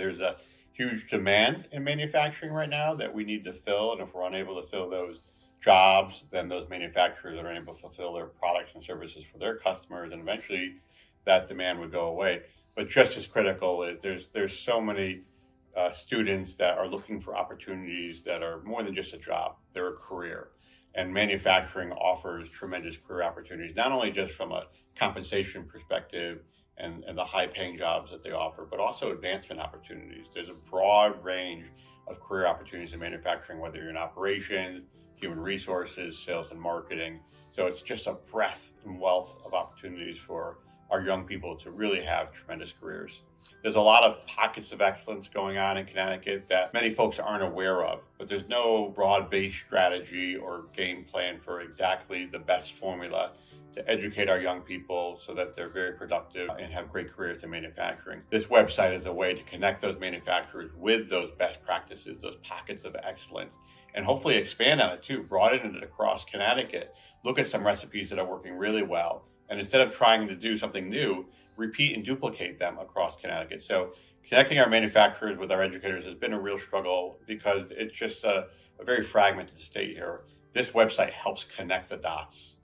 There's a huge demand in manufacturing right now that we need to fill. And if we're unable to fill those jobs, then those manufacturers are unable to fulfill their products and services for their customers. And eventually that demand would go away. But just as critical is there's so many students that are looking for opportunities that are more than just a job, they're a career. And manufacturing offers tremendous career opportunities, not only just from a compensation perspective and the high paying jobs that they offer, but also advancement opportunities. There's a broad range of career opportunities in manufacturing, whether you're in operations, human resources, sales, and marketing. So it's just a breadth and wealth of opportunities for our young people to really have tremendous careers. There's a lot of pockets of excellence going on in Connecticut that many folks aren't aware of, but there's no broad based strategy or game plan for exactly the best formula to educate our young people so that they're very productive and have great careers in manufacturing. This website is a way to connect those manufacturers with those best practices, those pockets of excellence, and hopefully expand on it too, broaden it across Connecticut. Look at some recipes that are working really well. And instead of trying to do something new, repeat and duplicate them across Connecticut. So connecting our manufacturers with our educators has been a real struggle because it's just a very fragmented state here. This website helps connect the dots.